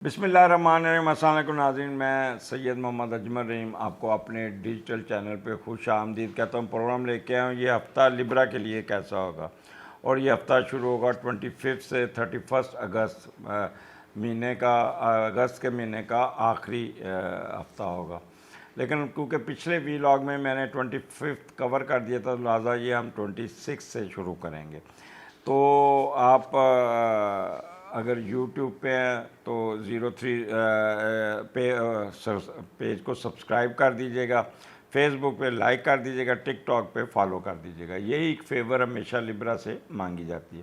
بسم اللہ الرحمن الرحیم۔ السلام علیکم ناظرین، میں سید محمد اجمل رحیم آپ کو اپنے ڈیجیٹل چینل پہ خوش آمدید کہتا ہوں۔ پروگرام لے کے آؤں یہ ہفتہ لبرا کے لیے کیسا ہوگا، اور یہ ہفتہ شروع ہوگا 25 سے 31 اگست مہینے کا، اگست کے مہینے کا آخری ہفتہ ہوگا۔ لیکن کیونکہ پچھلے ویلاگ میں نے 25 کور کر دیا تھا، لہٰذا یہ ہم 26 سے شروع کریں گے۔ تو آپ اگر یوٹیوب پہ ہیں تو 03 پیج کو سبسکرائب کر دیجیے گا، فیس بک پہ لائک کر دیجیے گا، ٹک ٹاک پہ فالو کر دیجیے گا۔ یہی ایک فیور ہمیشہ لبرا سے مانگی جاتی ہے۔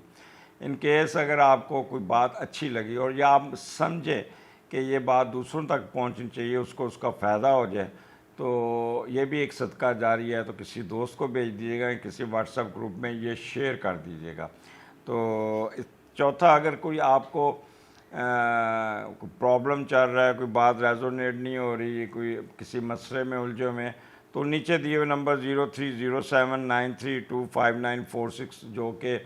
ان کیس اگر آپ کو کوئی بات اچھی لگی اور یا آپ سمجھیں کہ یہ بات دوسروں تک پہنچنی چاہیے، اس کا فائدہ ہو جائے، تو یہ بھی ایک صدقہ جاری ہے، تو کسی دوست کو بھیج دیجیے گا، کسی واٹس ایپ گروپ میں یہ شیئر کر دیجیے گا۔ تو چوتھا، اگر کوئی آپ کو کوئی پرابلم چل رہا ہے، کوئی بات ریزونیٹ نہیں ہو رہی، کوئی کسی مسئلے میں الجھے ہوئے ہیں، تو نیچے دیے ہوئے نمبر 030793254946 جو کہ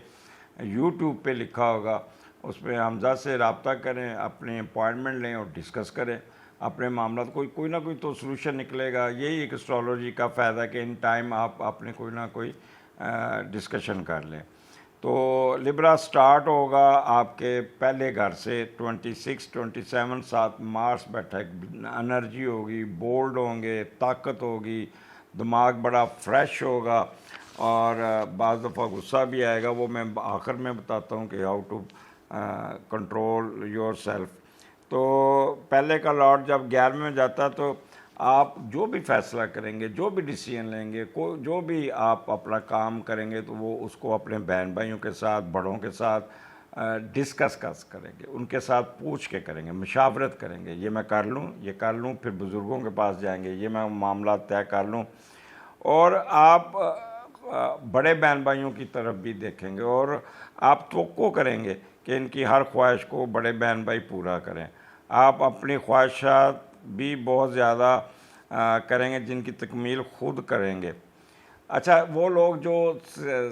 یوٹیوب پہ لکھا ہوگا، اس پہ حمزہ سے رابطہ کریں، اپنے اپوائنٹمنٹ لیں اور ڈسکس کریں اپنے معاملات۔ کوئی نہ کوئی تو سلوشن نکلے گا۔ یہی ایک اسٹرالوجی کا فائدہ ہے کہ ان ٹائم آپ اپنے کوئی نہ کوئی ڈسکشن کر لیں۔ تو لبرا سٹارٹ ہوگا آپ کے پہلے گھر سے 26 27 7 مارس بیٹھا ہے، انرجی ہوگی، بولڈ ہوں گے، طاقت ہوگی، دماغ بڑا فریش ہوگا، اور بعض دفعہ غصہ بھی آئے گا، وہ میں آخر میں بتاتا ہوں کہ how to control yourself. تو پہلے کا لاٹ جب 11 میں جاتا تو آپ جو بھی فیصلہ کریں گے، جو بھی ڈیسیژن لیں گے، جو بھی آپ اپنا کام کریں گے، تو وہ اس کو اپنے بہن بھائیوں کے ساتھ، بڑوں کے ساتھ ڈسکس کریں گے، ان کے ساتھ پوچھ کے کریں گے، مشاورت کریں گے، یہ میں کر لوں، یہ کر لوں، پھر بزرگوں کے پاس جائیں گے، یہ میں معاملات طے کر لوں۔ اور آپ بڑے بہن بھائیوں کی طرف بھی دیکھیں گے، اور آپ توقع کریں گے کہ ان کی ہر خواہش کو بڑے بہن بھائی پورا کریں۔ آپ اپنی خواہشات بھی بہت زیادہ کریں گے جن کی تکمیل خود کریں گے۔ اچھا، وہ لوگ جو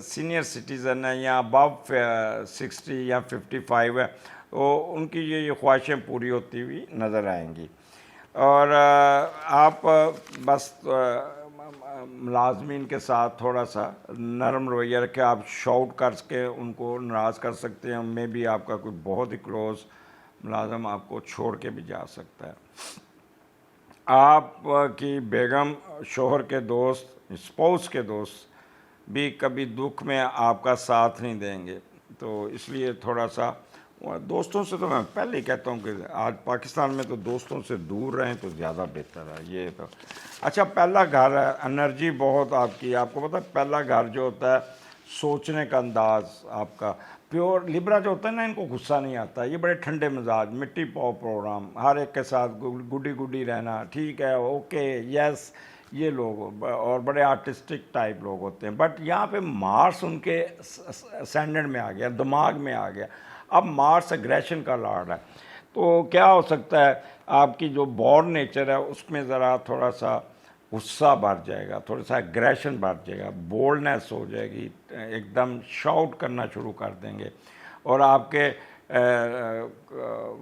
سینئر سٹیزن ہیں یا ابو 60 یا 55 ہے، تو ان کی یہ خواہشیں پوری ہوتی ہوئی نظر آئیں گی۔ اور آپ بس ملازمین کے ساتھ تھوڑا سا نرم رویہ رکھیں۔ آپ شاؤٹ کر کے ان کو ناراض کر سکتے ہیں، میں بھی آپ کا کوئی بہت ہی کلوز ملازم آپ کو چھوڑ کے بھی جا سکتا ہے۔ آپ کی بیگم، شوہر کے دوست، اسپاؤس کے دوست بھی کبھی دکھ میں آپ کا ساتھ نہیں دیں گے، تو اس لیے تھوڑا سا دوستوں سے، تو میں پہلے ہی کہتا ہوں کہ آج پاکستان میں تو دوستوں سے دور رہیں تو زیادہ بہتر ہے۔ یہ تو اچھا، پہلا گھر ہے، انرجی بہت آپ کی، آپ کو پتہ ہے پہلا گھر جو ہوتا ہے، سوچنے کا انداز آپ کا پیور لبرا جو ہوتا ہے نا، ان کو غصہ نہیں آتا، یہ بڑے ٹھنڈے مزاج، مٹی پاؤ پروگرام، ہر ایک کے ساتھ گڈی رہنا، ٹھیک ہے، اوکے، یس، یہ لوگ، اور بڑے آرٹسٹک ٹائپ لوگ ہوتے ہیں۔ بٹ یہاں پہ مارس ان کے سینڈرڈ میں آ گیا، دماغ میں آ گیا۔ اب مارس اگریشن کا لاڈ ہے، تو کیا ہو سکتا ہے، آپ کی جو بورن نیچر ہے اس میں ذرا تھوڑا سا غصہ بڑھ جائے گا، تھوڑا سا اگریشن بڑھ جائے گا، بولڈنیس ہو جائے گی، ایک دم شاؤٹ کرنا شروع کر دیں گے، اور آپ کے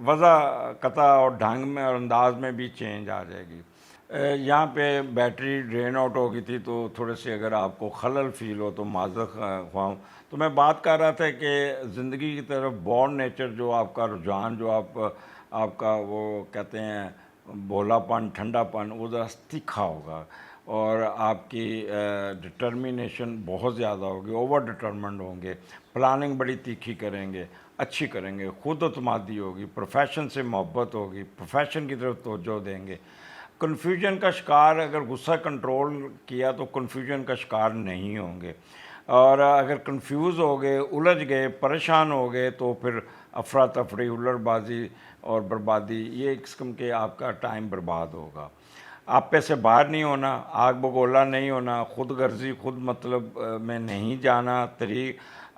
وضع قطع اور ڈھنگ میں اور انداز میں بھی چینج آ جائے گی۔ یہاں پہ بیٹری ڈرین آؤٹ ہو گئی تھی، تو تھوڑے سے اگر آپ کو خلل فیل ہو تو معذرت خواہ ہوں۔ تو میں بات کر رہا تھا کہ زندگی کی طرف بورن نیچر جو آپ کا رجحان، جو آپ کا وہ کہتے ہیں بھولا پن، ٹھنڈا پن، وہ ذرا تیکھا ہوگا، اور آپ کی ڈٹرمینیشن بہت زیادہ ہوگی، اوور ڈٹرمنڈ ہوں گے، پلاننگ بڑی تیکھی کریں گے، اچھی کریں گے، خود اعتمادی ہوگی، پروفیشن سے محبت ہوگی، پروفیشن کی طرف توجہ دیں گے۔ کنفیوژن کا شکار، اگر غصہ کنٹرول کیا تو کنفیوژن کا شکار نہیں ہوں گے، اور اگر کنفیوز ہو گئے، الجھ گئے، پریشان ہو گئے، تو پھر افراتفری، ہلڑ بازی اور بربادی، یہ ایک قسم کے آپ کا ٹائم برباد ہوگا۔ آپ پہ سے باہر نہیں ہونا، آگ بگولا نہیں ہونا، خود غرضی، خود مطلب میں نہیں جانا،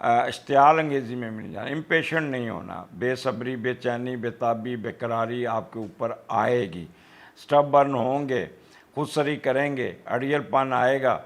اشتعال انگیزی میں نہیں جانا، امپیشنٹ نہیں ہونا، بے صبری، بے چینی، بے تابی، بے قراری آپ کے اوپر آئے گی، سٹبرن ہوں گے، خود سری کریں گے، اڑیل پن آئے گا،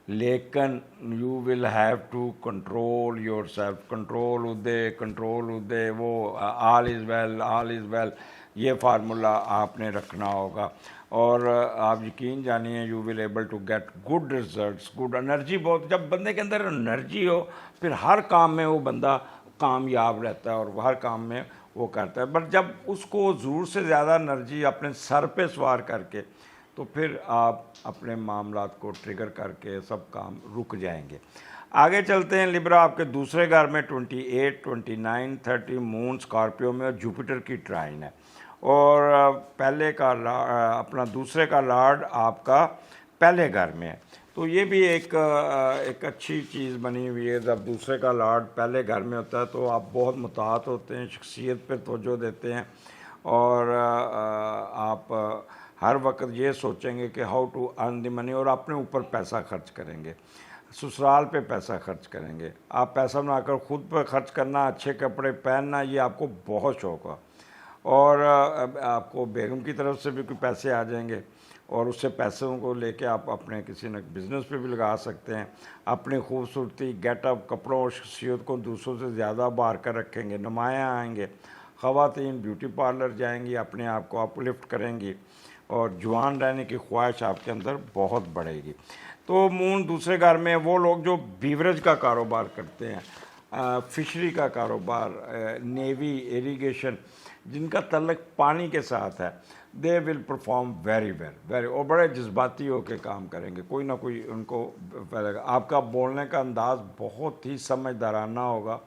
لیکن you will have to control yourself, control ادے، وہ all is well, all is well, یہ فارمولا آپ نے رکھنا ہوگا، اور آپ یقین جانیے you will able to get good results, good energy بہت، جب بندے کے اندر انرجی ہو پھر ہر کام میں وہ بندہ کامیاب رہتا ہے اور ہر کام میں وہ کرتا ہے. بٹ جب اس کو ضرور سے زیادہ انرجی اپنے سر پہ سوار کر کے تو پھر آپ اپنے معاملات کو ٹریگر کر کے سب کام رک جائیں گے. آگے چلتے ہیں. لبرا آپ کے دوسرے گھر میں 28 29 30 مون اسکارپیو میں اور جوپیٹر کی ٹرائن ہے، اور پہلے کا اپنا دوسرے کا لارڈ آپ کا پہلے گھر میں ہے. تو یہ بھی ایک اچھی چیز بنی ہوئی ہے. جب دوسرے کا لارڈ پہلے گھر میں ہوتا ہے تو آپ بہت متعارف ہوتے ہیں، شخصیت پہ توجہ دیتے ہیں، اور آپ ہر وقت یہ سوچیں گے کہ ہاؤ ٹو ارن دی منی، اور اپنے اوپر پیسہ خرچ کریں گے، سسرال پہ پیسہ خرچ کریں گے. آپ پیسہ بنا کر خود پہ خرچ کرنا، اچھے کپڑے پہننا، یہ آپ کو بہت شوق ہے. اور آپ کو بیگم کی طرف سے بھی کوئی پیسے آ جائیں گے، اور اس سے پیسوں کو لے کے آپ اپنے کسی نہ بزنس پہ بھی لگا سکتے ہیں. اپنی خوبصورتی، گیٹ اپ، کپڑوں اور شخصیت کو دوسروں سے زیادہ بار کر رکھیں گے، نمایاں آئیں گے. خواتین بیوٹی پارلر جائیں گی، اپنے آپ کو اپ لفٹ کریں گی، اور جوان رہنے کی خواہش آپ کے اندر بہت بڑھے گی. تو مون دوسرے گھر میں وہ لوگ جو بیوریج کا کاروبار کرتے ہیں، فشری کا کاروبار، نیوی، ایریگیشن، جن کا تعلق پانی کے ساتھ ہے، دے ول پرفارم ویری ویری، اور بڑے جذباتی ہو کے کام کریں گے. کوئی نہ کوئی ان کو پہلے گا. آپ کا بولنے کا انداز بہت ہی سمجھدارانہ ہوگا،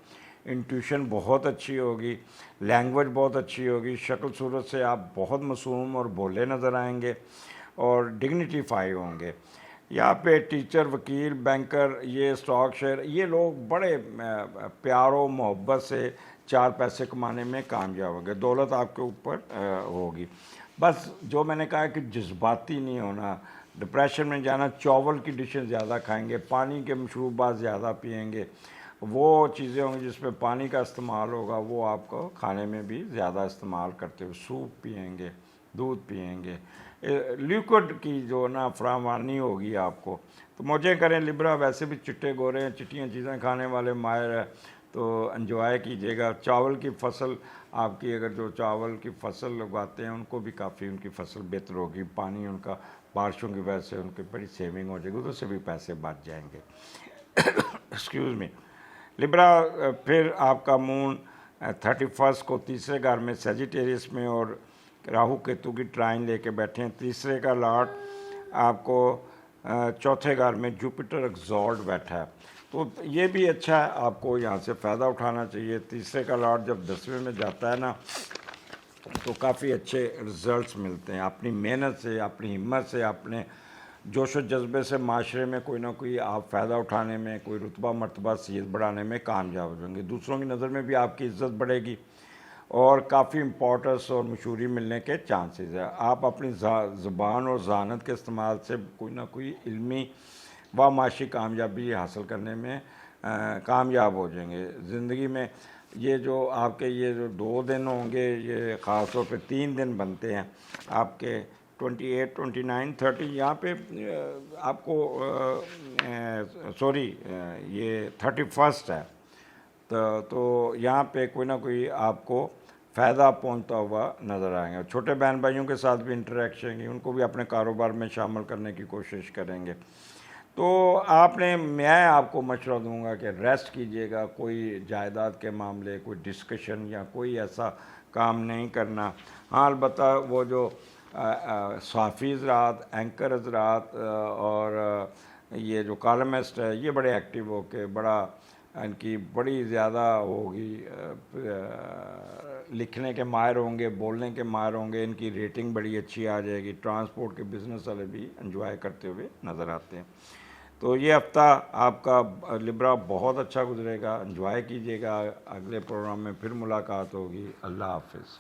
انٹیوشن بہت اچھی ہوگی، لینگویج بہت اچھی ہوگی، شکل صورت سے آپ بہت معصوم اور بھولے نظر آئیں گے، اور ڈگنیٹیفائی ہوں گے. یہاں پہ ٹیچر، وکیل، بینکر، یہ اسٹاک شیئر، یہ لوگ بڑے پیار و محبت سے 4 پیسے کمانے میں کامیاب ہوں گے. دولت آپ کے اوپر ہوگی. بس جو میں نے کہا کہ جذباتی نہیں ہونا، ڈپریشن میں جانا، چاول کی ڈشیں زیادہ کھائیں گے، پانی کے مشروبات زیادہ پئیں گے، وہ چیزیں ہوں گی جس میں پانی کا استعمال ہوگا وہ آپ کو کھانے میں بھی زیادہ استعمال کرتے ہوئے، سوپ پئیں گے، دودھ پئیں گے، لیکوڈ کی جو نا فراوانی ہوگی آپ کو. تو موجیں کریں لبرا، ویسے بھی چٹے گورے ہیں، چٹیاں چیزیں کھانے والے ماہر ہیں، تو انجوائے کیجیے گا. چاول کی فصل آپ کی، اگر جو چاول کی فصل اگاتے ہیں ان کو بھی کافی ان کی فصل بہتر ہوگی. پانی ان کا بارشوں کی وجہ سے ان کی بڑی سیونگ ہو جائے گی، ادھر سے بھی پیسے بچ جائیں گے. Excuse me. لبرا پھر آپ کا مون 31 کو تیسرے گھر میں سیجیٹیریس میں، اور راہو کیتو کی ٹرائن لے کے بیٹھے ہیں. تیسرے کا لارڈ آپ کو چوتھے گھر میں جوپیٹر ایگزالٹ بیٹھا ہے. تو یہ بھی اچھا ہے، آپ کو یہاں سے فائدہ اٹھانا چاہیے. تیسرے کا لارڈ جب 10ویں میں جاتا ہے نا تو کافی اچھے رزلٹس ملتے ہیں. اپنی محنت سے، اپنی ہمت سے، اپنے جوش و جذبے سے معاشرے میں کوئی نہ کوئی آپ فائدہ اٹھانے میں، کوئی رتبہ مرتبہ صیت بڑھانے میں کامیاب ہو جائیں گے. دوسروں کی نظر میں بھی آپ کی عزت بڑھے گی، اور کافی امپورٹنس اور مشہوری ملنے کے چانسز ہیں. آپ اپنی زبان اور ذہانت کے استعمال سے کوئی نہ کوئی علمی و معاشی کامیابی حاصل کرنے میں کامیاب ہو جائیں گے. زندگی میں یہ جو آپ کے یہ جو 2 دن ہوں گے، یہ خاص طور پہ 3 دن بنتے ہیں آپ کے 28 29 30. یہاں پہ آپ کو سوری یہ 31 ہے، تو یہاں پہ کوئی نہ کوئی آپ کو فائدہ پہنچتا ہوا نظر آئیں گے. چھوٹے بہن بھائیوں کے ساتھ بھی انٹریکشن گی، ان کو بھی اپنے کاروبار میں شامل کرنے کی کوشش کریں گے. تو میں آپ کو مشورہ دوں گا کہ ریسٹ کیجیے گا. کوئی جائیداد کے معاملے، کوئی ڈسکشن یا کوئی ایسا کام نہیں کرنا. ہاں البتہ وہ جو صحافی حضرات، اینکر حضرات، اور یہ جو کالمسٹ ہے، یہ بڑے ایکٹیو ہو کے بڑا ان کی بڑی زیادہ ہوگی، لکھنے کے ماہر ہوں گے، بولنے کے ماہر ہوں گے، ان کی ریٹنگ بڑی اچھی آ جائے گی. ٹرانسپورٹ کے بزنس والے بھی انجوائے کرتے ہوئے نظر آتے ہیں. تو یہ ہفتہ آپ کا لبرا بہت اچھا گزرے گا، انجوائے کیجیے گا. اگلے پروگرام میں پھر ملاقات ہوگی. اللہ حافظ.